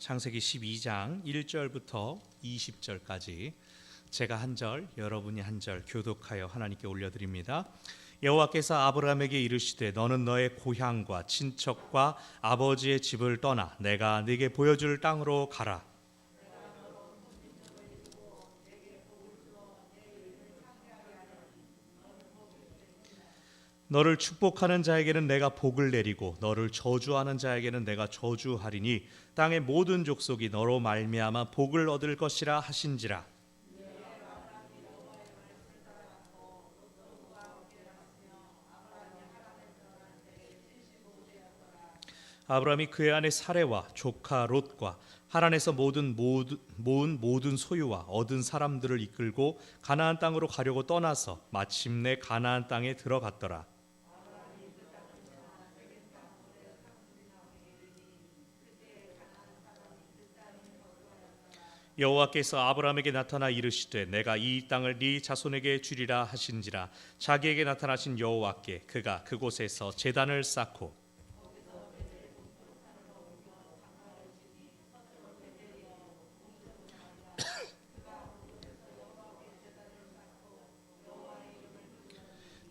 창세기 12장 1절부터 20절까지 제가 한 절, 여러분이 한 절 교독하여 하나님께 올려드립니다. 여호와께서 아브라함에게 이르시되 너는 너의 고향과 친척과 아버지의 집을 떠나 내가 네게 보여줄 땅으로 가라. 너를 축복하는 자에게는 내가 복을 내리고 너를 저주하는 자에게는 내가 저주하리니 땅의 모든 족속이 너로 말미암아 복을 얻을 것이라 하신지라. 아브라함이 그의 아내 사레와 조카 롯과 하란에서 모은 모든 소유와 얻은 사람들을 이끌고 가나안 땅으로 가려고 떠나서 마침내 가나안 땅에 들어갔더라. 여호와께서 아브라함에게 나타나 이르시되 내가 이 땅을 네 자손에게 주리라 하신지라. 자기에게 나타나신 여호와께 그가 그곳에서 제단을 쌓고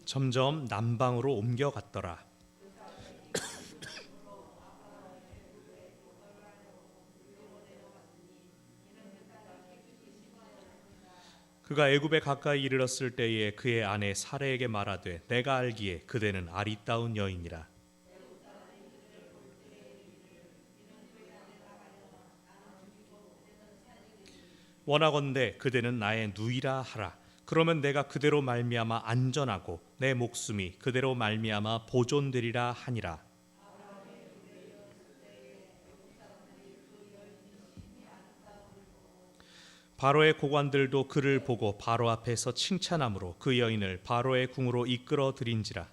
점점 남방으로 옮겨갔더라. 그가 애굽에 가까이 이르렀을 때에 그의 아내 사레에게 말하되 내가 알기에 그대는 아리따운 여인이라. 원하건대 그대는 나의 누이라 하라. 그러면 내가 그대로 말미암아 안전하고 내 목숨이 그대로 말미암아 보존되리라 하니라. 바로의 고관들도 그를 보고 바로 앞에서 칭찬함으로 그 여인을 바로의 궁으로 이끌어 들인지라.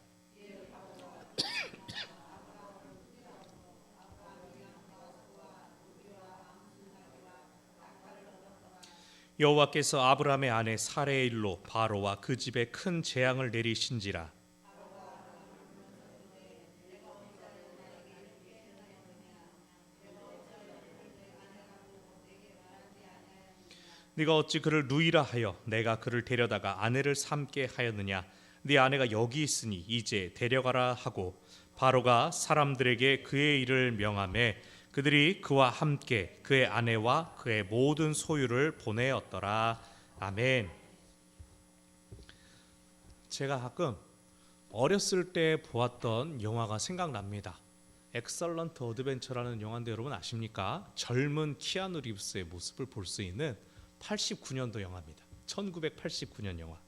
여호와께서 아브라함의 아내 사레의 일로 바로와 그 집에 큰 재앙을 내리신지라. 네가 어찌 그를 누이라 하여 내가 그를 데려다가 아내를 삼게 하였느냐. 네 아내가 여기 있으니 이제 데려가라 하고 바로가 사람들에게 그의 일을 명하매 그들이 그와 함께 그의 아내와 그의 모든 소유를 보내었더라. 아멘. 제가 가끔 어렸을 때 보았던 영화가 생각납니다. 엑설런트 어드벤처라는 영화인데 여러분 아십니까? 젊은 키아누 리브스의 모습을 볼 수 있는 89년도 영화입니다. 1989년 영화.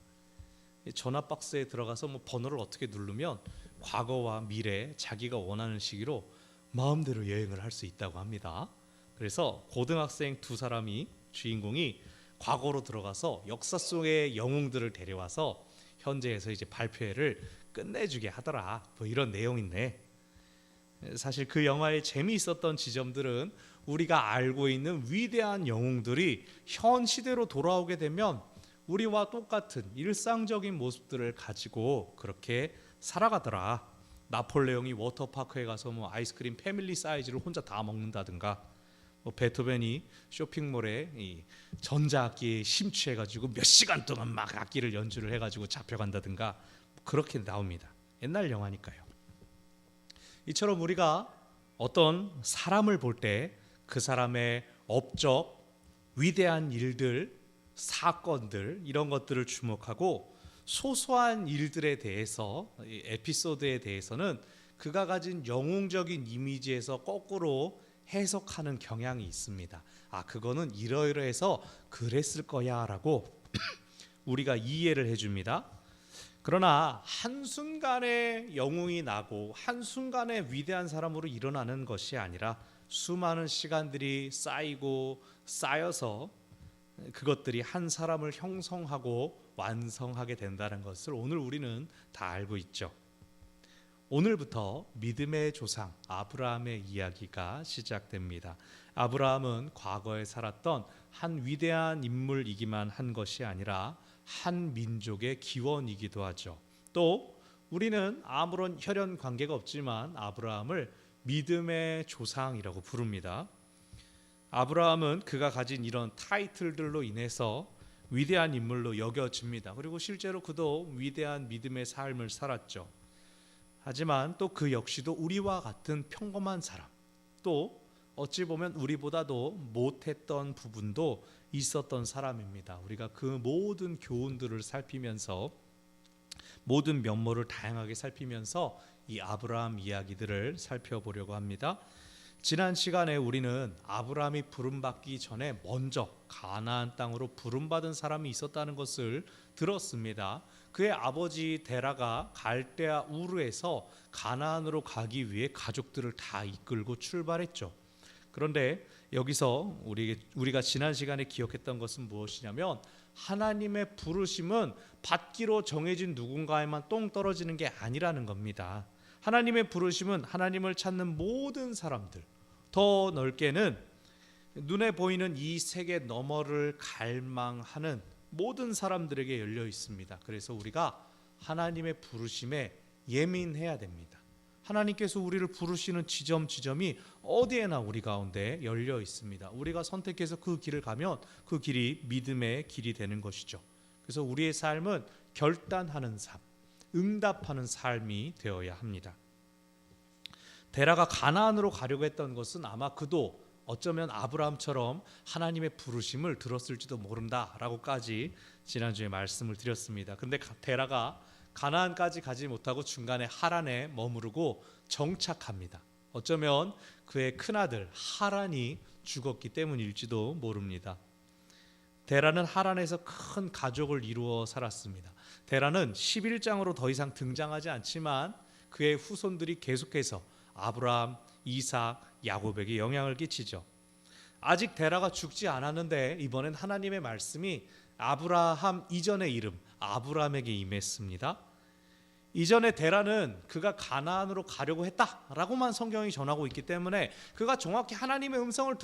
전화 박스에 들어가서 번호를 어떻게 누르면 과거와 미래 자기가 원하는 시기로 마음대로 여행을 할 수 있다고 합니다. 그래서 고등학생 두 사람이 주인공이 과거로 들어가서 역사 속의 영웅들을 데려와서 현재에서 이제 발표회를 끝내주게 하더라. 이런 내용인데 사실 그 영화의 재미있었던 지점들은 우리가 알고 있는 위대한 영웅들이 현 시대로 돌아오게 되면 우리와 똑같은 일상적인 모습들을 가지고 그렇게 살아가더라. 나폴레옹이 워터파크에 가서 아이스크림 패밀리 사이즈를 혼자 다 먹는다든가, 베토벤이 쇼핑몰에 이 전자악기에 심취해가지고 몇 시간 동안 막 악기를 연주를 해가지고 잡혀간다든가 그렇게 나옵니다. 옛날 영화니까요. 이처럼 우리가 어떤 사람을 볼 때 그 사람의 업적, 위대한 일들, 사건들 이런 것들을 주목하고 소소한 일들에 대해서 에피소드에 대해서는 그가 가진 영웅적인 이미지에서 거꾸로 해석하는 경향이 있습니다. 그거는 이러이러해서 그랬을 거야 라고 우리가 이해를 해줍니다. 그러나 한순간에 영웅이 나고 한순간에 위대한 사람으로 일어나는 것이 아니라 수많은 시간들이 쌓이고 쌓여서 그것들이 한 사람을 형성하고 완성하게 된다는 것을 오늘 우리는 다 알고 있죠. 오늘부터 믿음의 조상 아브라함의 이야기가 시작됩니다. 아브라함은 과거에 살았던 한 위대한 인물이기만 한 것이 아니라 한 민족의 기원이기도 하죠. 또 우리는 아무런 혈연 관계가 없지만 아브라함을 믿음의 조상이라고 부릅니다. 아브라함은 그가 가진 이런 타이틀들로 인해서 위대한 인물로 여겨집니다. 그리고 실제로 그도 위대한 믿음의 삶을 살았죠. 하지만 또 그 역시도 우리와 같은 평범한 사람, 또 어찌 보면 우리보다도 못했던 부분도 있었던 사람입니다. 우리가 그 모든 교훈들을 살피면서, 모든 면모를 다양하게 살피면서 이 아브라함 이야기들을 살펴보려고 합니다. 지난 시간에 우리는 아브라함이 부름받기 전에 먼저 가나안 땅으로 부름받은 사람이 있었다는 것을 들었습니다. 그의 아버지 데라가 갈대아 우르에서 가나안으로 가기 위해 가족들을 다 이끌고 출발했죠. 그런데 여기서 우리가 지난 시간에 기억했던 것은 무엇이냐면, 하나님의 부르심은 받기로 정해진 누군가에만 똥 떨어지는 게 아니라는 겁니다. 하나님의 부르심은 하나님을 찾는 모든 사람들, 더 넓게는 눈에 보이는 이 세계 너머를 갈망하는 모든 사람들에게 열려 있습니다. 그래서 우리가 하나님의 부르심에 예민해야 됩니다. 하나님께서 우리를 부르시는 지점이 어디에나 우리 가운데 열려 있습니다. 우리가 선택해서 그 길을 가면 그 길이 믿음의 길이 되는 것이죠. 그래서 우리의 삶은 결단하는 삶, 응답하는 삶이 되어야 합니다. 데라가 가나안으로 가려고 했던 것은 아마 그도 어쩌면 아브라함처럼 하나님의 부르심을 들었을지도 모른다라고까지 지난주에 말씀을 드렸습니다. 근데 데라가 가나안까지 가지 못하고 중간에 하란에 머무르고 정착합니다. 어쩌면 그의 큰아들 하란이 죽었기 때문일지도 모릅니다. 데라는 하란에서 큰 가족을 이루어 살았습니다. 데라는 11장으로 더 이상 등장하지 않지만 그의 후손들이 계속해서 아브라함, 이삭, 야곱에게 영향을 끼치죠. 아직 데라가 죽지 않았는데 이번엔 하나님의 말씀이 아브라함 이전의 이름 아브람에게 임했습니다. 이전에 데라는 그가 가나안으로 가려고 했다라고만 성경이 전하고 있기 때문에 그가 정확히 하나님의 음성을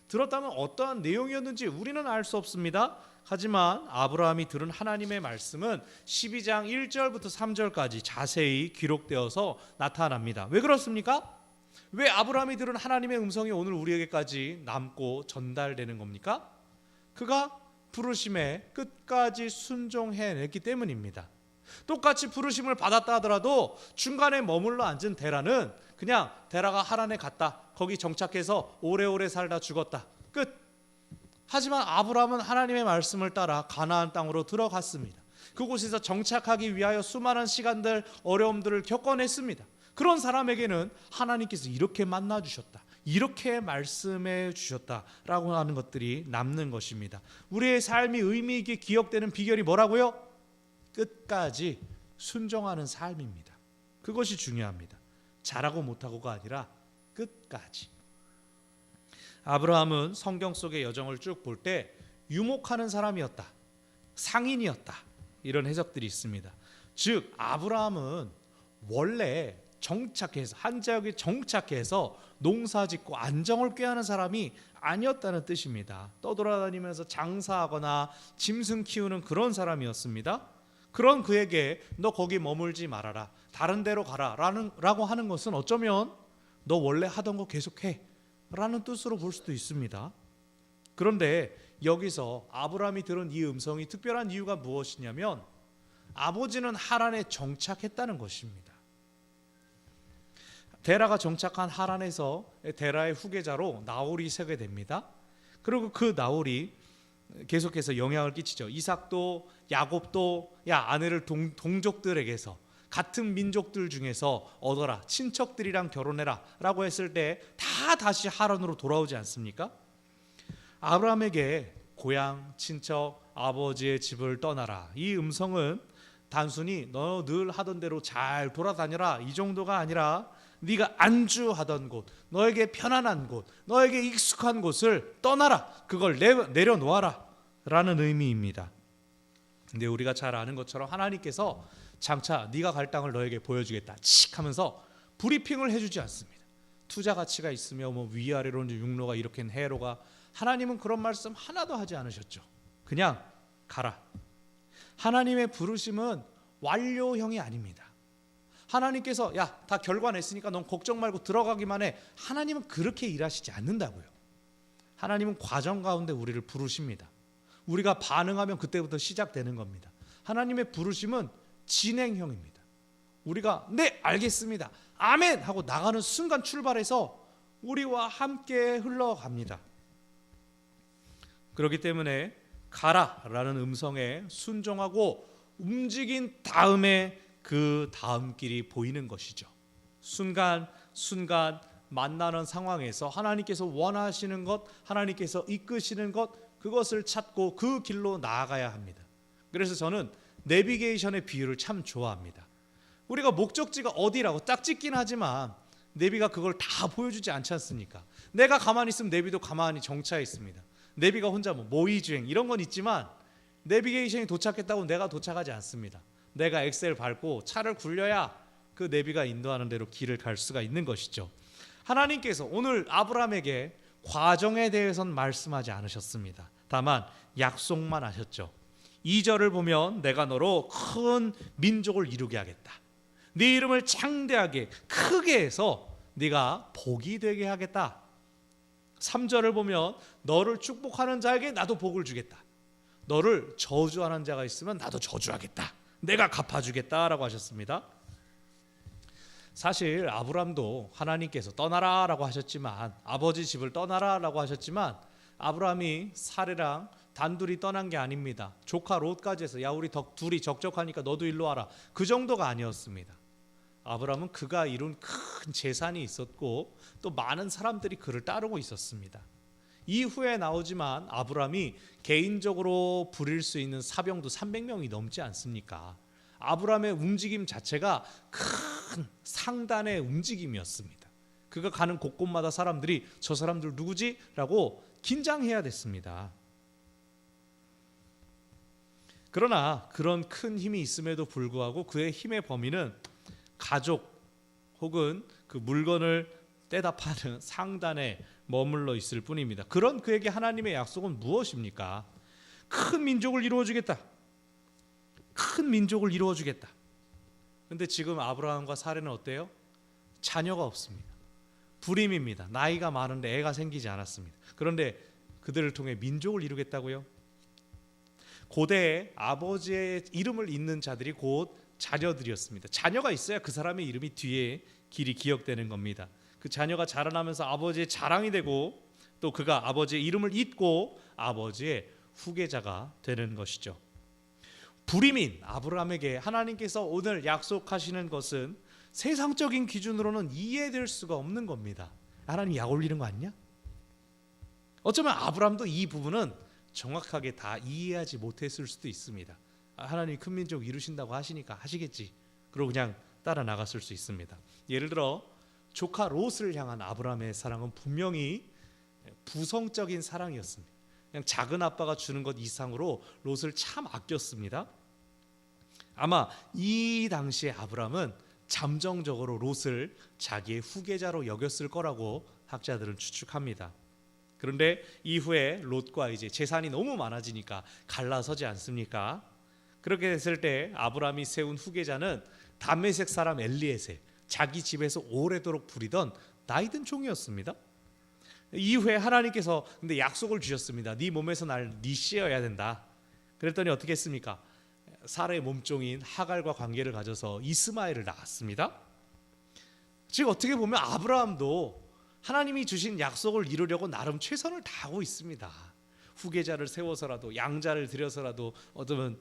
들었다면 어떠한 내용이었는지 우리는 알 수 없습니다. 하지만 아브라함이 들은 하나님의 말씀은 12장 1절부터 3절까지 자세히 기록되어서 나타납니다. 왜 그렇습니까? 왜 아브라함이 들은 하나님의 음성이 오늘 우리에게까지 남고 전달되는 겁니까? 그가 부르심에 끝까지 순종해냈기 때문입니다. 똑같이 부르심을 받았다 하더라도 중간에 머물러 앉은 데라는 그냥 데라가 하란에 갔다, 거기 정착해서 오래오래 살다 죽었다, 끝. 하지만 아브라함은 하나님의 말씀을 따라 가나안 땅으로 들어갔습니다. 그곳에서 정착하기 위하여 수많은 시간들, 어려움들을 겪어냈습니다. 그런 사람에게는 하나님께서 이렇게 만나주셨다, 이렇게 말씀해 주셨다라고 하는 것들이 남는 것입니다. 우리의 삶이 의미 있게 기억되는 비결이 뭐라고요? 끝까지 순종하는 삶입니다. 그것이 중요합니다. 잘하고 못하고가 아니라 끝까지. 아브라함은 성경 속의 여정을 쭉 볼 때 유목하는 사람이었다, 상인이었다, 이런 해석들이 있습니다. 즉 아브라함은 원래 정착해서 한 지역에 정착해서 농사짓고 안정을 꾀하는 사람이 아니었다는 뜻입니다. 떠돌아다니면서 장사하거나 짐승 키우는 그런 사람이었습니다. 그런 그에게 너 거기 머물지 말아라, 다른 데로 가라 라고 하는 것은 어쩌면 너 원래 하던 거 계속해 라는 뜻으로 볼 수도 있습니다. 그런데 여기서 아브라함이 들은 이 음성이 특별한 이유가 무엇이냐면 아버지는 하란에 정착했다는 것입니다. 데라가 정착한 하란에서 데라의 후계자로 나홀이 세게 됩니다. 그리고 그 나홀이 계속해서 영향을 끼치죠. 이삭도 야곱도 야 아내를 동족들에게서 같은 민족들 중에서 얻어라, 친척들이랑 결혼해라 라고 했을 때 다 다시 하란으로 돌아오지 않습니까? 아브라함에게 고향, 친척, 아버지의 집을 떠나라, 이 음성은 단순히 너 늘 하던 대로 잘 돌아다녀라 이 정도가 아니라 네가 안주하던 곳, 너에게 편안한 곳, 너에게 익숙한 곳을 떠나라, 그걸 내려놓아라 라는 의미입니다. 근데 우리가 잘 아는 것처럼 하나님께서 장차 네가 갈 땅을 너에게 보여주겠다 칙 하면서 브리핑을 해주지 않습니다. 투자 가치가 있으며 뭐 위아래로 육로가 이렇게 해로가, 하나님은 그런 말씀 하나도 하지 않으셨죠. 그냥 가라. 하나님의 부르심은 완료형이 아닙니다. 하나님께서 야 다 결과 냈으니까 넌 걱정 말고 들어가기만 해, 하나님은 그렇게 일하시지 않는다고요. 하나님은 과정 가운데 우리를 부르십니다. 우리가 반응하면 그때부터 시작되는 겁니다. 하나님의 부르심은 진행형입니다. 우리가 네 알겠습니다 아멘 하고 나가는 순간 출발해서 우리와 함께 흘러갑니다. 그렇기 때문에 가라라는 음성에 순종하고 움직인 다음에 그 다음 길이 보이는 것이죠. 순간순간 만나는 상황에서 하나님께서 원하시는 것, 하나님께서 이끄시는 것, 그것을 찾고 그 길로 나아가야 합니다. 그래서 저는 내비게이션의 비유를 참 좋아합니다. 우리가 목적지가 어디라고 딱 찍긴 하지만 내비가 그걸 다 보여주지 않지 않습니까? 내가 가만히 있으면 내비도 가만히 정차해 있습니다. 내비가 혼자 모의주행 이런 건 있지만 내비게이션이 도착했다고 내가 도착하지 않습니다. 내가 엑셀 밟고 차를 굴려야 그 내비가 인도하는 대로 길을 갈 수가 있는 것이죠. 하나님께서 오늘 아브라함에게 과정에 대해서는 말씀하지 않으셨습니다. 다만 약속만 하셨죠. 2절을 보면 내가 너로 큰 민족을 이루게 하겠다. 네 이름을 창대하게 크게 해서 네가 복이 되게 하겠다. 3절을 보면 너를 축복하는 자에게 나도 복을 주겠다. 너를 저주하는 자가 있으면 나도 저주하겠다. 내가 갚아주겠다라고 하셨습니다. 사실 아브라함도 하나님께서 떠나라라고 하셨지만, 아버지 집을 떠나라라고 하셨지만 아브라함이 사례랑 단둘이 떠난 게 아닙니다. 조카 롯까지 해서 야 우리 둘이 적적하니까 너도 일로 와라, 그 정도가 아니었습니다. 아브라함은 그가 이룬 큰 재산이 있었고 또 많은 사람들이 그를 따르고 있었습니다. 이후에 나오지만 아브라함이 개인적으로 부릴 수 있는 사병도 300명이 넘지 않습니까? 아브라함의 움직임 자체가 큰 상단의 움직임이었습니다. 그가 가는 곳곳마다 사람들이 저 사람들 누구지? 라고 긴장해야 됐습니다. 그러나 그런 큰 힘이 있음에도 불구하고 그의 힘의 범위는 가족 혹은 그 물건을 떼다 파는 상단에 머물러 있을 뿐입니다. 그런 그에게 하나님의 약속은 무엇입니까? 큰 민족을 이루어주겠다. 큰 민족을 이루어주겠다. 그런데 지금 아브라함과 사례는 어때요? 자녀가 없습니다. 불임입니다. 나이가 많은데 애가 생기지 않았습니다. 그런데 그들을 통해 민족을 이루겠다고요? 고대에 아버지의 이름을 잇는 자들이 곧 자녀들이었습니다. 자녀가 있어야 그 사람의 이름이 뒤에 길이 기억되는 겁니다. 그 자녀가 자라나면서 아버지의 자랑이 되고 또 그가 아버지의 이름을 잇고 아버지의 후계자가 되는 것이죠. 불임인 아브라함에게 하나님께서 오늘 약속하시는 것은 세상적인 기준으로는 이해될 수가 없는 겁니다. 하나님 약 올리는 거 아니냐? 어쩌면 아브라함도 이 부분은 정확하게 다 이해하지 못했을 수도 있습니다. 하나님이 큰 민족 이루신다고 하시니까 하시겠지, 그러고 그냥 따라 나갔을 수 있습니다. 예를 들어 조카 롯을 향한 아브라함의 사랑은 분명히 부성적인 사랑이었습니다. 그냥 작은 아빠가 주는 것 이상으로 롯을 참 아꼈습니다. 아마 이 당시에 아브라함은 잠정적으로 롯을 자기의 후계자로 여겼을 거라고 학자들은 추측합니다. 그런데 이후에 롯과 이제 재산이 너무 많아지니까 갈라서지 않습니까? 그렇게 됐을 때 아브라함이 세운 후계자는 다메섹 사람 엘리에셀, 자기 집에서 오래도록 부리던 나이든 종이었습니다. 이후에 하나님께서 근데 약속을 주셨습니다. 네 몸에서 날 니시여야 된다. 그랬더니 어떻게 했습니까? 사라의 몸종인 하갈과 관계를 가져서 이스마엘을 낳았습니다. 즉 어떻게 보면 아브라함도 하나님이 주신 약속을 이루려고 나름 최선을 다하고 있습니다. 후계자를 세워서라도 양자를 들여서라도 어쩌면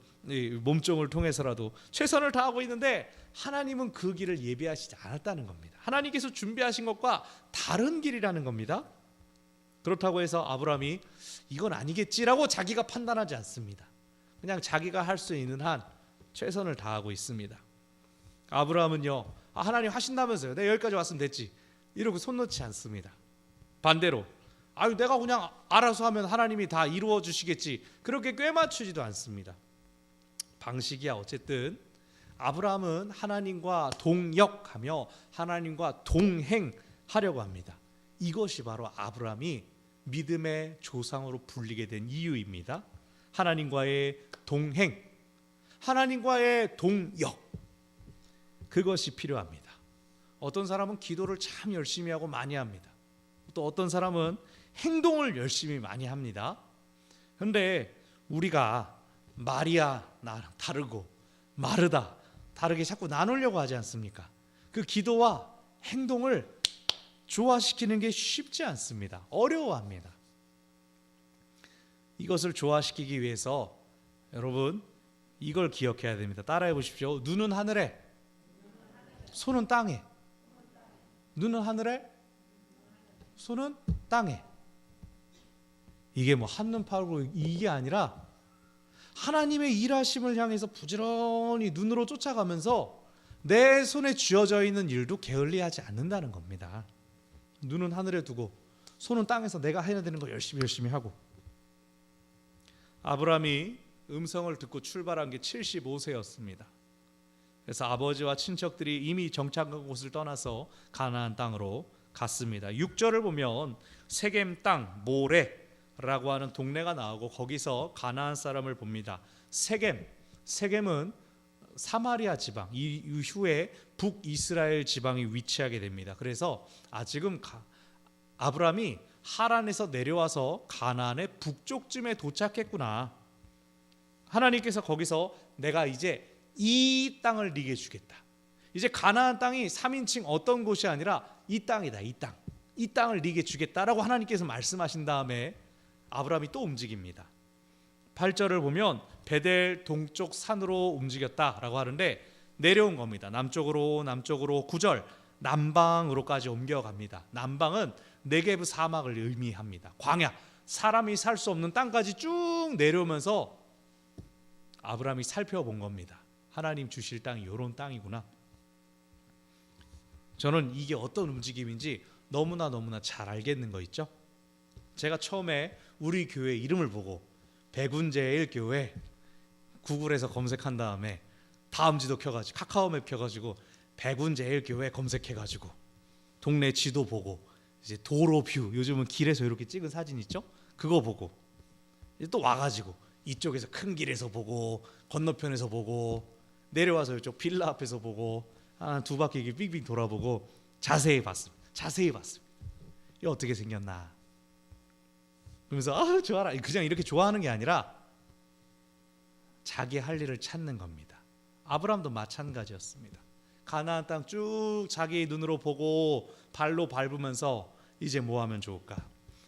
몸종을 통해서라도 최선을 다하고 있는데 하나님은 그 길을 예비하시지 않았다는 겁니다. 하나님께서 준비하신 것과 다른 길이라는 겁니다. 그렇다고 해서 아브라함이 이건 아니겠지라고 자기가 판단하지 않습니다. 그냥 자기가 할 수 있는 한 최선을 다하고 있습니다. 아브라함은요, 하나님 하신다면서요, 내가 여기까지 왔으면 됐지, 이러고 손 놓지 않습니다. 반대로 내가 그냥 알아서 하면 하나님이 다 이루어 주시겠지, 그렇게 꿰맞추지도 않습니다. 방식이야 어쨌든 아브라함은 하나님과 동역하며 하나님과 동행하려고 합니다. 이것이 바로 아브라함이 믿음의 조상으로 불리게 된 이유입니다. 하나님과의 동행, 하나님과의 동역, 그것이 필요합니다. 어떤 사람은 기도를 참 열심히 하고 많이 합니다. 또 어떤 사람은 행동을 열심히 많이 합니다. 그런데 우리가 말이야 나랑 다르고 마르다 다르게 자꾸 나누려고 하지 않습니까? 그 기도와 행동을 조화시키는 게 쉽지 않습니다. 어려워합니다. 이것을 조화시키기 위해서 여러분 이걸 기억해야 됩니다. 따라해 보십시오. 눈은 하늘에, 손은 땅에. 눈은 하늘에, 손은 땅에. 이게 뭐 한눈 팔고 이게 아니라 하나님의 일하심을 향해서 부지런히 눈으로 쫓아가면서 내 손에 쥐어져 있는 일도 게을리하지 않는다는 겁니다. 눈은 하늘에 두고 손은 땅에서 내가 해야 되는 거 열심히 하고. 아브라함이 음성을 듣고 출발한 게 75세였습니다. 그래서 아버지와 친척들이 이미 정착한 곳을 떠나서 가나안 땅으로 갔습니다. 6절을 보면 세겜 땅 모레라고 하는 동네가 나오고 거기서 가나안 사람을 봅니다. 세겜은 사마리아 지방 이후에 북이스라엘 지방이 위치하게 됩니다. 그래서 지금 아브라함이 하란에서 내려와서 가나안의 북쪽쯤에 도착했구나. 하나님께서 거기서 내가 이제 이 땅을 네게 주겠다. 이제 가나안 땅이 3인칭 어떤 곳이 아니라 이 땅이다. 이 땅을 네게 주겠다라고 하나님께서 말씀하신 다음에 아브라함이 또 움직입니다. 8절을 보면 베델 동쪽 산으로 움직였다라고 하는데 내려온 겁니다. 남쪽으로 9절 남방으로까지 옮겨갑니다. 남방은 네게브 사막을 의미합니다. 광야, 사람이 살 수 없는 땅까지 쭉 내려오면서 아브라함이 살펴본 겁니다. 하나님 주실 땅이 이런 땅이구나. 저는 이게 어떤 움직임인지 너무나 잘 알겠는 거 있죠. 제가 처음에 우리 교회 이름을 보고 백운제일교회 구글에서 검색한 다음에 다음 지도 켜가지고 카카오맵 켜가지고 백운제일교회 검색해가지고 동네 지도 보고 이제 도로 뷰, 요즘은 길에서 이렇게 찍은 사진 있죠? 그거 보고 이제 또 와가지고 이쪽에서 큰 길에서 보고 건너편에서 보고 내려와서 이쪽 빌라 앞에서 보고 한 두 바퀴 빙빙 돌아보고 자세히 봤습니다. 이게 어떻게 생겼나. 그러면서 좋아라. 그냥 이렇게 좋아하는 게 아니라 자기 할 일을 찾는 겁니다. 아브라함도 마찬가지였습니다. 가나안 땅 쭉 자기 눈으로 보고 발로 밟으면서 이제 뭐 하면 좋을까?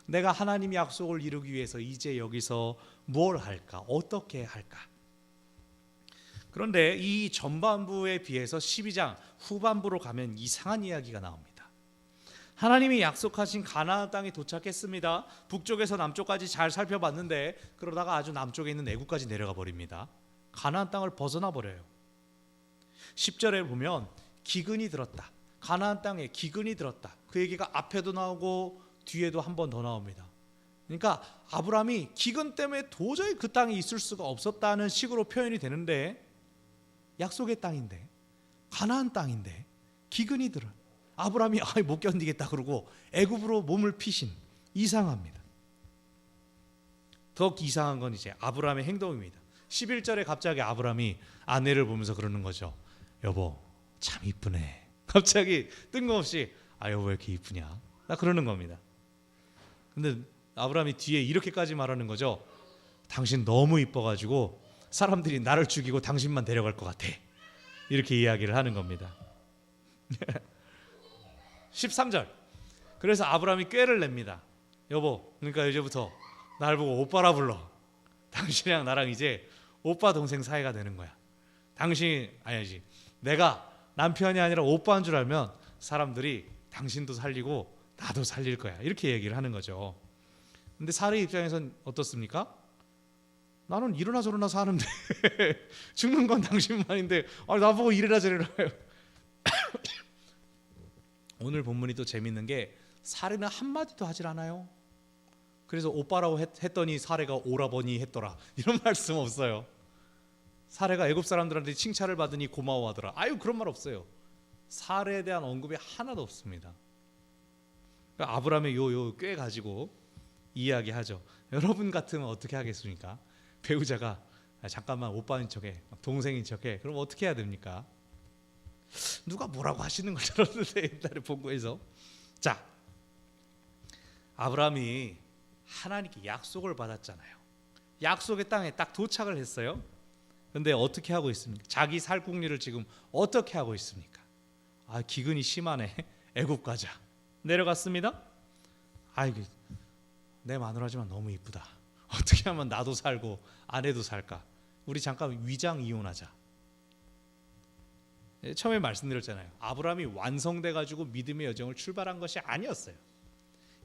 내가 하나님의 약속을 이루기 위해서 이제 여기서 뭘 할까? 어떻게 할까? 그런데 이 전반부에 비해서 12장 후반부로 가면 이상한 이야기가 나옵니다. 하나님이 약속하신 가나안 땅에 도착했습니다. 북쪽에서 남쪽까지 잘 살펴봤는데 그러다가 아주 남쪽에 있는 애굽까지 내려가 버립니다. 가나안 땅을 벗어나 버려요. 10절에 보면 기근이 들었다. 가나안 땅에 기근이 들었다. 그 얘기가 앞에도 나오고 뒤에도 한 번 더 나옵니다. 그러니까 아브라함이 기근 때문에 도저히 그 땅에 있을 수가 없었다는 식으로 표현이 되는데 약속의 땅인데 가나안 땅인데 기근이 들어. 아브라함이 못 견디겠다 그러고 애굽으로 몸을 피신. 이상합니다. 더 이상한 건 이제 아브라함의 행동입니다. 11절에 갑자기 아브라함이 아내를 보면서 그러는 거죠. 여보 참 이쁘네. 갑자기 뜬금없이 여보 왜 이렇게 이쁘냐 나 그러는 겁니다. 근데 아브라함이 뒤에 이렇게까지 말하는 거죠. 당신 너무 이뻐가지고 사람들이 나를 죽이고 당신만 데려갈 것 같아. 이렇게 이야기를 하는 겁니다. 13절. 그래서 아브라함이 꾀를 냅니다. 여보, 그러니까 이제부터 날 보고 오빠라 불러. 당신이랑 나랑 이제 오빠 동생 사이가 되는 거야. 당신 아니지. 내가 남편이 아니라 오빠인 줄 알면 사람들이 당신도 살리고 나도 살릴 거야. 이렇게 얘기를 하는 거죠. 근데 사례 입장에선 어떻습니까? 나는 이러나 저러나 사는데 죽는 건 당신만인데 나보고 이래라 저래라 해요. 오늘 본문이 또 재밌는 게 사례는 한마디도 하질 않아요. 그래서 오빠라고 했더니 사례가 오라버니 했더라 이런 말씀 없어요. 사례가 애굽 사람들한테 칭찬을 받으니 고마워하더라. 그런 말 없어요. 사례에 대한 언급이 하나도 없습니다. 그러니까 아브라함의 요 꾀 가지고 이야기하죠. 여러분 같으면 어떻게 하겠습니까? 배우자가 잠깐만 오빠인 척해, 동생인 척해. 그럼 어떻게 해야 됩니까? 누가 뭐라고 하시는 걸 들었는데 옛날에 본거에서. 자, 아브라함이 하나님께 약속을 받았잖아요. 약속의 땅에 딱 도착을 했어요. 근데 어떻게 하고 있습니까? 자기 살궁리를 지금 어떻게 하고 있습니까? 기근이 심하네. 애굽 가자. 내려갔습니다. 이게 내 마누라지만 너무 이쁘다. 어떻게 하면 나도 살고 아내도 살까? 우리 잠깐 위장 이혼하자. 처음에 말씀드렸잖아요. 아브라함이 완성돼 가지고 믿음의 여정을 출발한 것이 아니었어요.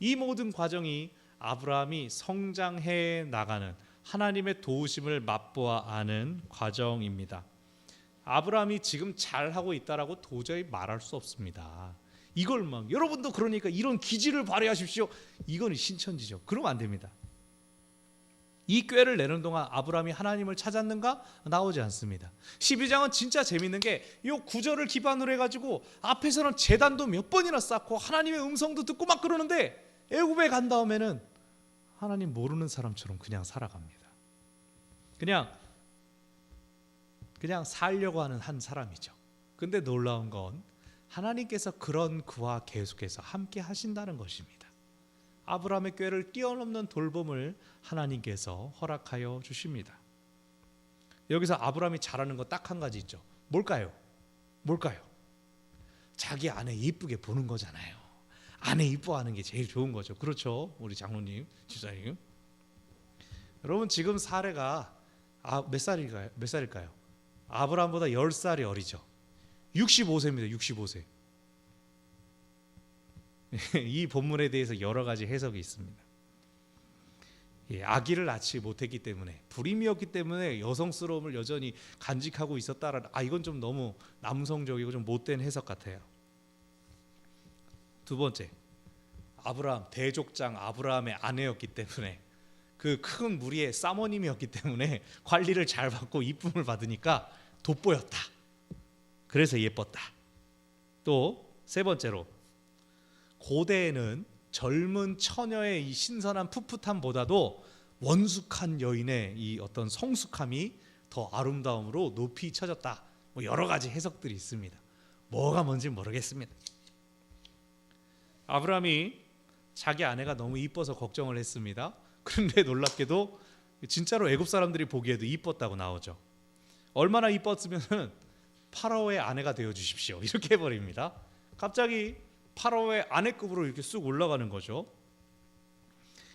이 모든 과정이 아브라함이 성장해 나가는 하나님의 도우심을 맛보아 아는 과정입니다. 아브라함이 지금 잘하고 있다라고 도저히 말할 수 없습니다. 이걸 막 여러분도 그러니까 이런 기질을 발휘하십시오. 이건 신천지죠. 그러면 안 됩니다. 이 꾀를 내는 동안 아브라함이 하나님을 찾았는가? 나오지 않습니다. 12장은 진짜 재밌는 게 이 구절을 기반으로 해가지고 앞에서는 제단도 몇 번이나 쌓고 하나님의 음성도 듣고 막 그러는데 애굽에 간 다음에는 하나님 모르는 사람처럼 그냥 살아갑니다. 그냥 살려고 하는 한 사람이죠. 근데 놀라운 건 하나님께서 그런 그와 계속해서 함께 하신다는 것입니다. 아브라함의 꾀를 뛰어넘는 돌봄을 하나님께서 허락하여 주십니다. 여기서 아브라함이 잘하는 거 딱 한 가지 있죠. 뭘까요? 자기 아내 이쁘게 보는 거잖아요. 아내 이뻐하는 게 제일 좋은 거죠. 그렇죠? 우리 장로님, 지사님. 여러분 지금 사례가 몇 살일까요? 아브라함보다 10살이 어리죠. 65세입니다. 65세. 이 본문에 대해서 여러 가지 해석이 있습니다. 아기를 낳지 못했기 때문에, 불임이었기 때문에 여성스러움을 여전히 간직하고 있었다라는 이건 좀 너무 남성적이고 좀 못된 해석 같아요. 두 번째, 아브라함 대족장 아브라함의 아내였기 때문에, 그 큰 무리의 사모님이었기 때문에 관리를 잘 받고 이쁨을 받으니까 돋보였다. 그래서 예뻤다. 또 세 번째로, 고대에는 젊은 처녀의 이 신선한 풋풋함보다도 원숙한 여인의 이 어떤 성숙함이 더 아름다움으로 높이 쳐졌다. 여러 가지 해석들이 있습니다. 뭐가 뭔지 모르겠습니다. 아브라함이 자기 아내가 너무 이뻐서 걱정을 했습니다. 그런데 놀랍게도 진짜로 애굽 사람들이 보기에도 이뻤다고 나오죠. 얼마나 이뻤으면은 파라오의 아내가 되어 주십시오. 이렇게 해버립니다. 갑자기 파라오의 아내급으로 이렇게 쑥 올라가는 거죠.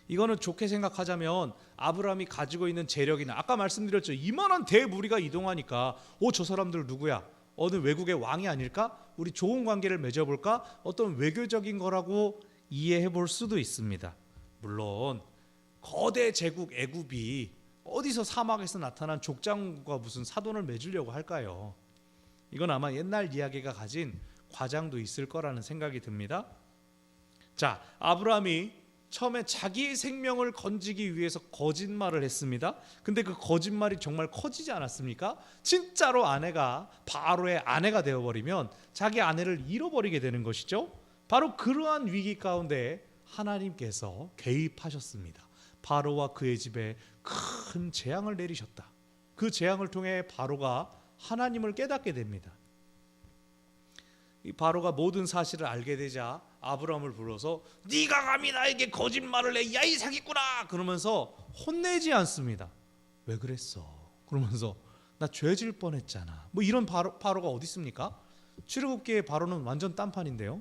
이거는 좋게 생각하자면 아브라함이 가지고 있는 재력이나, 아까 말씀드렸죠. 이만한 대무리가 이동하니까 저 사람들 누구야? 어느 외국의 왕이 아닐까? 우리 좋은 관계를 맺어볼까? 어떤 외교적인 거라고 이해해 볼 수도 있습니다. 물론 거대 제국 애굽이 어디서 사막에서 나타난 족장과 무슨 사돈을 맺으려고 할까요? 이건 아마 옛날 이야기가 가진 과장도 있을 거라는 생각이 듭니다. 자, 아브라함이 처음에 자기의 생명을 건지기 위해서 거짓말을 했습니다. 근데 그 거짓말이 정말 커지지 않았습니까? 진짜로 아내가 바로의 아내가 되어버리면 자기 아내를 잃어버리게 되는 것이죠. 바로 그러한 위기 가운데 하나님께서 개입하셨습니다. 바로와 그의 집에 큰 재앙을 내리셨다. 그 재앙을 통해 바로가 하나님을 깨닫게 됩니다. 이 바로가 모든 사실을 알게 되자 아브라함을 불러서 네가 감히 나에게 거짓말을 해, 야 이 사기꾼아, 그러면서 혼내지 않습니다. 왜 그랬어? 그러면서 나 죄질 뻔했잖아. 이런 바로가 어디 있습니까? 출애굽기의 바로는 완전 딴판인데요.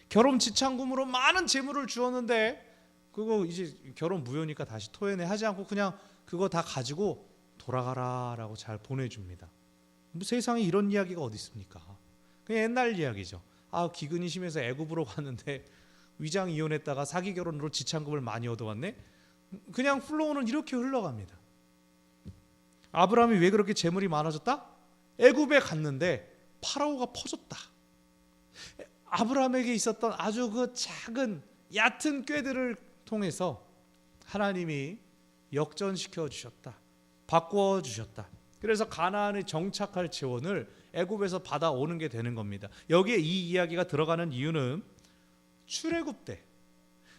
결혼 지참금으로 많은 재물을 주었는데 그거 이제 결혼 무효니까 다시 토해내 하지 않고 그냥 그거 다 가지고 돌아가라라고 잘 보내줍니다. 세상에 이런 이야기가 어디 있습니까? 그냥 옛날 이야기죠. 기근이 심해서 애굽으로 갔는데 위장 이혼했다가 사기 결혼으로 지참금을 많이 얻어왔네. 그냥 플로우는 이렇게 흘러갑니다. 아브라함이 왜 그렇게 재물이 많아졌다? 애굽에 갔는데 파라오가 퍼졌다. 아브라함에게 있었던 아주 그 작은 얕은 꾀들을 통해서 하나님이 역전시켜 주셨다. 바꾸어 주셨다. 그래서 가나안에 정착할 재원을 애굽에서 받아오는 게 되는 겁니다. 여기에 이 이야기가 들어가는 이유는 출애굽 때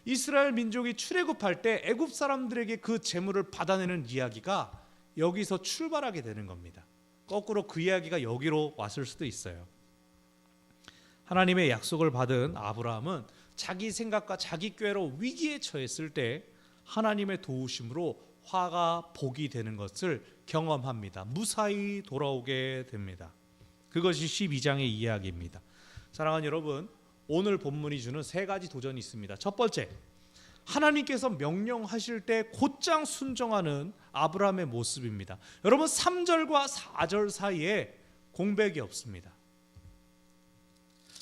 이스라엘 민족이 출애굽할 때 애굽 사람들에게 그 재물을 받아내는 이야기가 여기서 출발하게 되는 겁니다. 거꾸로 그 이야기가 여기로 왔을 수도 있어요. 하나님의 약속을 받은 아브라함은 자기 생각과 자기 꾀로 위기에 처했을 때 하나님의 도우심으로 화가 복이 되는 것을 경험합니다. 무사히 돌아오게 됩니다. 그것이 12장의 이야기입니다. 사랑하는 여러분, 오늘 본문이 주는 세 가지 도전이 있습니다. 첫 번째, 하나님께서 명령하실 때 곧장 순종하는 아브라함의 모습입니다. 여러분, 3절과 4절 사이에 공백이 없습니다.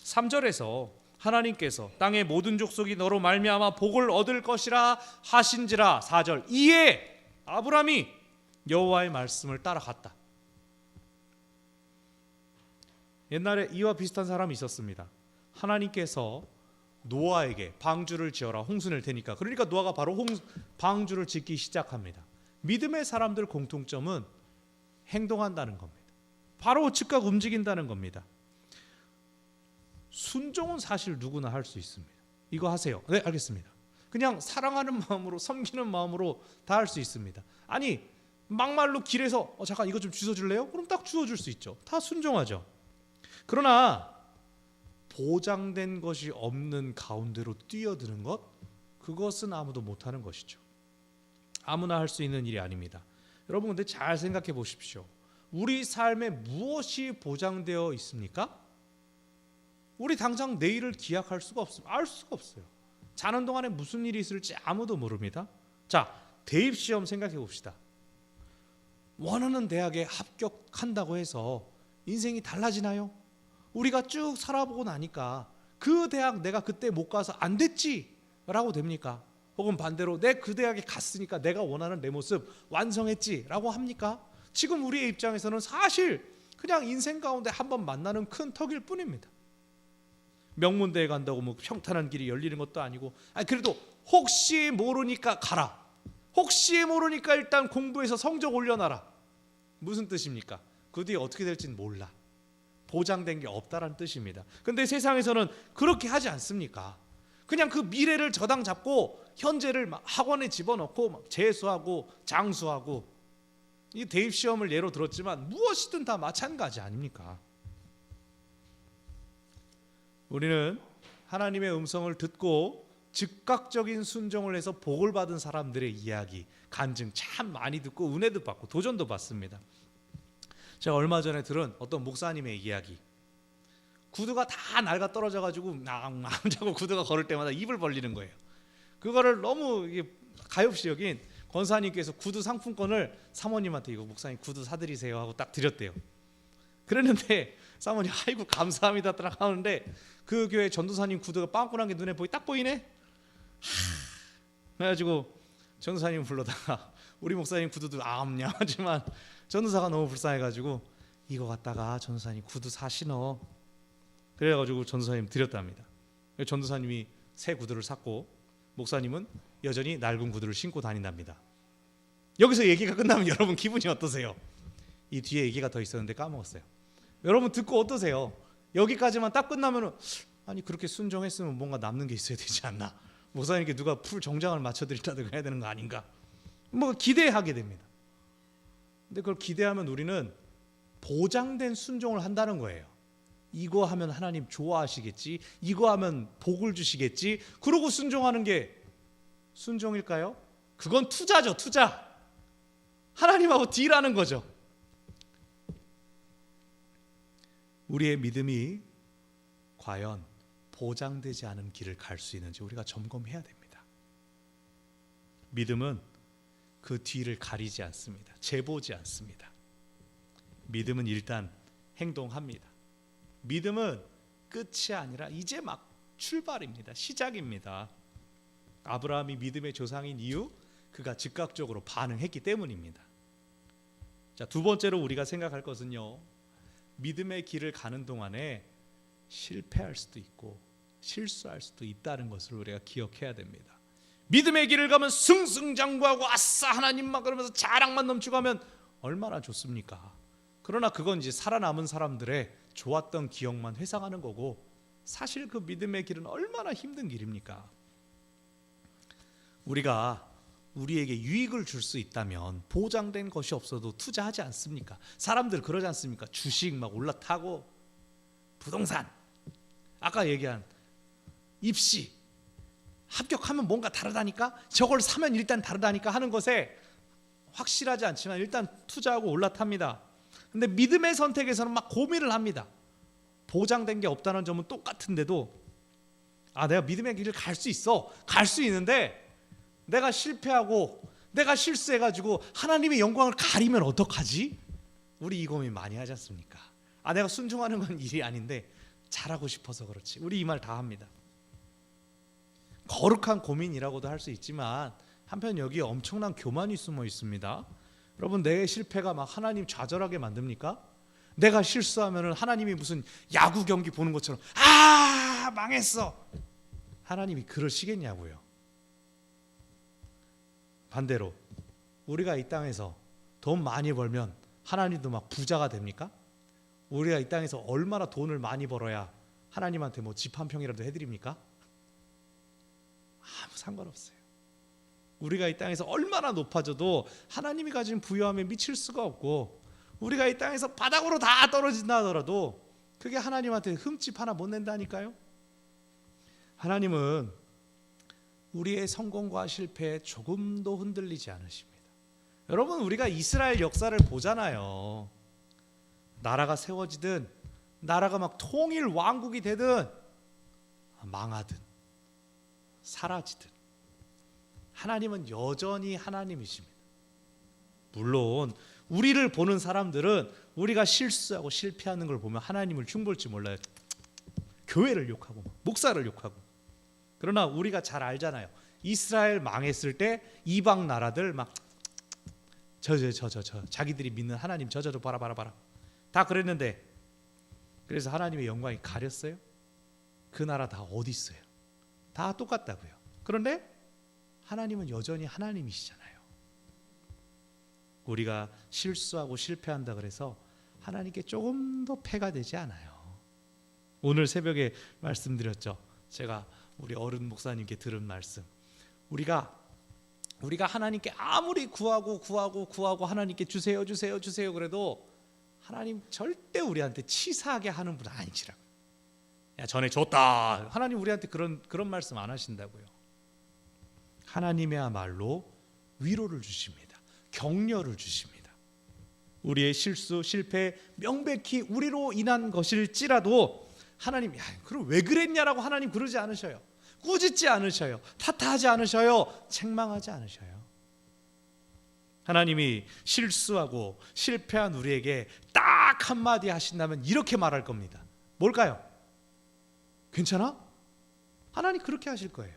3절에서 하나님께서 땅의 모든 족속이 너로 말미암아 복을 얻을 것이라 하신지라. 4절, 이에 아브라함이 여호와의 말씀을 따라갔다. 옛날에 이와 비슷한 사람이 있었습니다. 하나님께서 노아에게 방주를 지어라, 홍수 낼 테니까. 그러니까 노아가 바로 방주를 짓기 시작합니다. 믿음의 사람들 공통점은 행동한다는 겁니다. 바로 즉각 움직인다는 겁니다. 순종은 사실 누구나 할 수 있습니다. 이거 하세요. 네, 알겠습니다. 그냥 사랑하는 마음으로, 섬기는 마음으로 다 할 수 있습니다. 아니, 막말로 길에서 잠깐 이거 좀 주워줄래요? 그럼 딱 주워줄 수 있죠. 다 순종하죠. 그러나 보장된 것이 없는 가운데로 뛰어드는 것, 그것은 아무도 못하는 것이죠. 아무나 할 수 있는 일이 아닙니다. 여러분, 근데 잘 생각해 보십시오. 우리 삶에 무엇이 보장되어 있습니까? 우리 당장 내일을 기약할 수가 없어요. 알 수가 없어요. 자는 동안에 무슨 일이 있을지 아무도 모릅니다. 자, 대입시험 생각해 봅시다. 원하는 대학에 합격한다고 해서 인생이 달라지나요? 우리가 쭉 살아보고 나니까 그 대학 내가 그때 못 가서 안 됐지 라고 됩니까? 혹은 반대로 내 그 대학에 갔으니까 내가 원하는 내 모습 완성했지 라고 합니까? 지금 우리의 입장에서는 사실 그냥 인생 가운데 한번 만나는 큰 턱일 뿐입니다. 명문대에 간다고 뭐 평탄한 길이 열리는 것도 아니고, 그래도 혹시 모르니까 가라. 혹시 모르니까 일단 공부해서 성적 올려놔라. 무슨 뜻입니까? 그 뒤에 어떻게 될지는 몰라. 보장된 게 없다라는 뜻입니다. 근데 세상에서는 그렇게 하지 않습니까? 그냥 그 미래를 저당 잡고 현재를 막 학원에 집어넣고 막 재수하고 장수하고, 이 대입시험을 예로 들었지만 무엇이든 다 마찬가지 아닙니까? 우리는 하나님의 음성을 듣고 즉각적인 순종을 해서 복을 받은 사람들의 이야기, 간증 참 많이 듣고 은혜도 받고 도전도 받습니다. 제가 얼마 전에 들은 어떤 목사님의 이야기, 구두가 다 낡아 떨어져가지고 낭낭 자고 구두가 걸을 때마다 입을 벌리는 거예요. 그거를 너무 가엾이 여긴 권사님께서 구두 상품권을 사모님한테 이거 목사님 구두 사드리세요 하고 딱 드렸대요. 그랬는데 사모님 아이고 감사합니다 딱 하는데 그 교회 전도사님 구두가 빵꾸난 게 눈에 딱 보이네. 그래가지고 전도사님 불러다가 우리 목사님 구두도 암냠하지만 전도사가 너무 불쌍해가지고 이거 갖다가 전도사님 구두 사 신어. 그래가지고 전도사님 드렸답니다. 전도사님이 새 구두를 샀고 목사님은 여전히 낡은 구두를 신고 다닌답니다. 여기서 얘기가 끝나면 여러분 기분이 어떠세요? 이 뒤에 얘기가 더 있었는데 까먹었어요. 여러분 듣고 어떠세요? 여기까지만 딱 끝나면은 아니 그렇게 순종했으면 뭔가 남는 게 있어야 되지 않나? 목사님께 누가 풀 정장을 맞춰드린다든가 해야 되는 거 아닌가? 뭔가 기대하게 됩니다. 근데 그걸 기대하면 우리는 보장된 순종을 한다는 거예요. 이거 하면 하나님 좋아하시겠지, 이거 하면 복을 주시겠지, 그러고 순종하는 게 순종일까요? 그건 투자죠, 투자. 하나님하고 딜하는 거죠. 우리의 믿음이 과연 보장되지 않은 길을 갈 수 있는지 우리가 점검해야 됩니다. 믿음은 그 뒤를 가리지 않습니다. 재보지 않습니다. 믿음은 일단 행동합니다. 믿음은 끝이 아니라 이제 막 출발입니다. 시작입니다. 아브라함이 믿음의 조상인 이유, 그가 즉각적으로 반응했기 때문입니다. 자, 두 번째로 우리가 생각할 것은요, 믿음의 길을 가는 동안에 실패할 수도 있고 실수할 수도 있다는 것을 우리가 기억해야 됩니다. 믿음의 길을 가면 승승장구하고 아싸 하나님 막 그러면서 자랑만 넘치고 하면 얼마나 좋습니까? 그러나 그건 이제 살아남은 사람들의 좋았던 기억만 회상하는 거고, 사실 그 믿음의 길은 얼마나 힘든 길입니까? 우리가 우리에게 유익을 줄 수 있다면 보장된 것이 없어도 투자하지 않습니까? 사람들 그러지 않습니까? 주식 막 올라타고 부동산, 아까 얘기한 입시 합격하면 뭔가 다르다니까, 저걸 사면 일단 다르다니까 하는 것에 확실하지 않지만 일단 투자하고 올라탑니다. 근데 믿음의 선택에서는 막 고민을 합니다. 보장된 게 없다는 점은 똑같은데도 내가 믿음의 길을 갈 수 있어, 갈 수 있는데 내가 실패하고 내가 실수해가지고 하나님의 영광을 가리면 어떡하지? 우리 이 고민 많이 하지 않습니까? 내가 순종하는 건 일이 아닌데 잘하고 싶어서 그렇지. 우리 이 말 다 합니다. 거룩한 고민이라고도 할 수 있지만 한편 여기에 엄청난 교만이 숨어 있습니다. 여러분, 내 실패가 막 하나님 좌절하게 만듭니까? 내가 실수하면 하나님이 무슨 야구 경기 보는 것처럼 망했어, 하나님이 그러시겠냐고요. 반대로 우리가 이 땅에서 돈 많이 벌면 하나님도 막 부자가 됩니까? 우리가 이 땅에서 얼마나 돈을 많이 벌어야 하나님한테 뭐 집 한 평이라도 해드립니까? 아무 상관없어요. 우리가 이 땅에서 얼마나 높아져도 하나님이 가진 부유함에 미칠 수가 없고, 우리가 이 땅에서 바닥으로 다 떨어진다 하더라도 그게 하나님한테 흠집 하나 못 낸다니까요. 하나님은 우리의 성공과 실패에 조금도 흔들리지 않으십니다. 여러분, 우리가 이스라엘 역사를 보잖아요. 나라가 세워지든 나라가 막 통일 왕국이 되든 망하든 사라지든 하나님은 여전히 하나님이십니다. 물론 우리를 보는 사람들은 우리가 실수하고 실패하는 걸 보면 하나님을 흉볼지 몰라요. 교회를 욕하고 목사를 욕하고. 그러나 우리가 잘 알잖아요. 이스라엘 망했을 때 이방 나라들 막 자기들이 믿는 하나님 저 봐라 다 그랬는데, 그래서 하나님의 영광이 가렸어요? 그 나라 다 어디 있어요? 다 똑같다고요. 그런데 하나님은 여전히 하나님이시잖아요. 우리가 실수하고 실패한다 그래서 하나님께 조금 더 패가 되지 않아요. 오늘 새벽에 말씀드렸죠. 제가 우리 어른 목사님께 들은 말씀. 우리가 하나님께 아무리 구하고 하나님께 주세요 그래도 하나님 절대 우리한테 치사하게 하는 분 아니시라고. 야, 전에 줬다. 하나님 우리한테 그런 말씀 안 하신다고요. 하나님이야말로 위로를 주십니다. 격려를 주십니다. 우리의 실수, 실패 명백히 우리로 인한 것일지라도 하나님, 그럼 왜 그랬냐라고 하나님 그러지 않으셔요. 꾸짖지 않으셔요. 탓하지 않으셔요. 책망하지 않으셔요. 하나님이 실수하고 실패한 우리에게 딱 한마디 하신다면 이렇게 말할 겁니다. 뭘까요? 괜찮아? 하나님 그렇게 하실 거예요.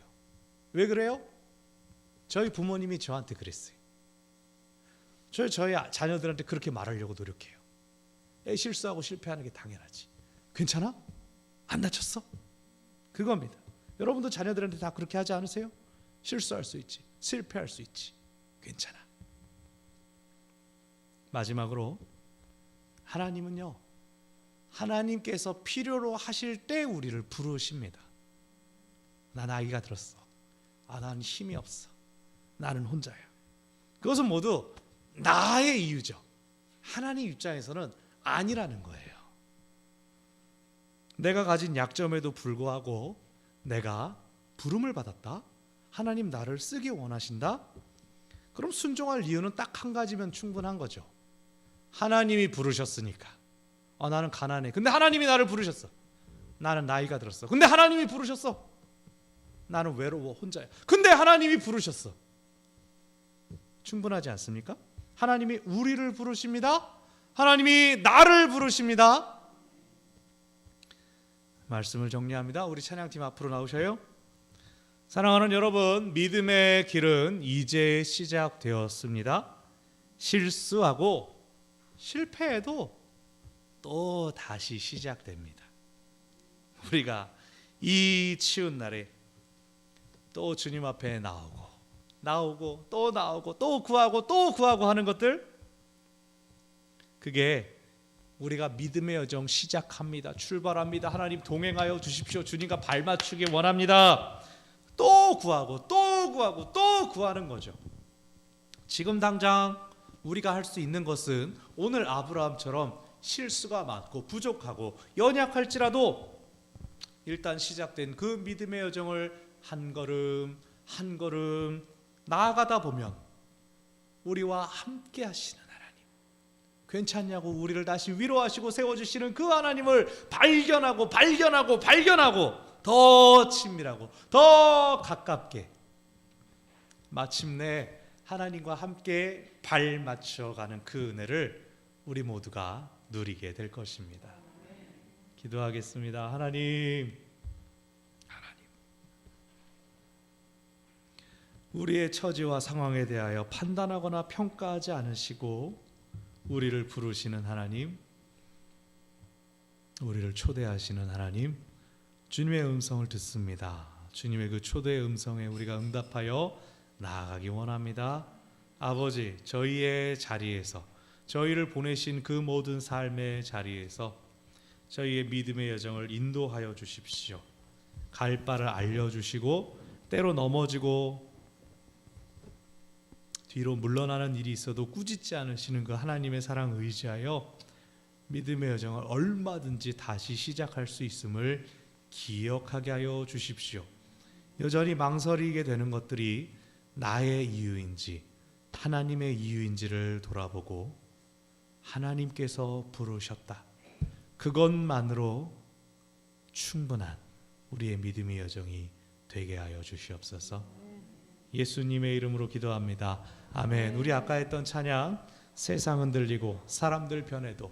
왜 그래요? 저희 부모님이 저한테 그랬어요. 저희 자녀들한테 그렇게 말하려고 노력해요. 실수하고 실패하는 게 당연하지. 괜찮아? 안 다쳤어? 그겁니다. 여러분도 자녀들한테 다 그렇게 하지 않으세요? 실수할 수 있지, 실패할 수 있지, 괜찮아. 마지막으로 하나님은요, 하나님께서 필요로 하실 때 우리를 부르십니다. 나 나이가 들었어. 나는 힘이 없어. 나는 혼자야. 그것은 모두 나의 이유죠. 하나님 입장에서는 아니라는 거예요. 내가 가진 약점에도 불구하고 내가 부름을 받았다. 하나님 나를 쓰기 원하신다. 그럼 순종할 이유는 딱 한 가지면 충분한 거죠. 하나님이 부르셨으니까. 나는 가난해. 근데 하나님이 나를 부르셨어. 나는 나이가 들었어. 근데 하나님이 부르셨어. 나는 외로워, 혼자야. 근데 하나님이 부르셨어. 충분하지 않습니까? 하나님이 우리를 부르십니다. 하나님이 나를 부르십니다. 말씀을 정리합니다. 우리 찬양팀 앞으로 나오셔요. 사랑하는 여러분, 믿음의 길은 이제 시작되었습니다. 실수하고 실패해도 또 다시 시작됩니다. 우리가 이 치운 날에 또 주님 앞에 나오고 또 구하고 하는 것들, 그게 우리가 믿음의 여정 시작합니다. 출발합니다. 하나님 동행하여 주십시오. 주님과 발맞추기 원합니다. 또 구하는 거죠. 지금 당장 우리가 할 수 있는 것은 오늘 아브라함처럼 실수가 많고 부족하고 연약할지라도 일단 시작된 그 믿음의 여정을 한 걸음 한 걸음 나아가다 보면 우리와 함께 하시는 하나님, 괜찮냐고 우리를 다시 위로하시고 세워주시는 그 하나님을 발견하고 더 친밀하고 더 가깝게 마침내 하나님과 함께 발 맞춰가는 그 은혜를 우리 모두가 누리게 될 것입니다. 기도하겠습니다. 하나님, 우리의 처지와 상황에 대하여 판단하거나 평가하지 않으시고 우리를 부르시는 하나님, 우리를 초대하시는 하나님, 주님의 음성을 듣습니다. 주님의 그 초대의 음성에 우리가 응답하여 나아가기 원합니다. 아버지, 저희의 자리에서, 저희를 보내신 그 모든 삶의 자리에서 저희의 믿음의 여정을 인도하여 주십시오. 갈 바를 알려주시고 때로 넘어지고 뒤로 물러나는 일이 있어도 꾸짖지 않으시는 그 하나님의 사랑 의지하여 믿음의 여정을 얼마든지 다시 시작할 수 있음을 기억하게 하여 주십시오. 여전히 망설이게 되는 것들이 나의 이유인지 하나님의 이유인지를 돌아보고 하나님께서 부르셨다, 그것만으로 충분한 우리의 믿음의 여정이 되게 하여 주시옵소서. 예수님의 이름으로 기도합니다. 아멘. 우리 아까 했던 찬양, 세상은 들리고 사람들 변해도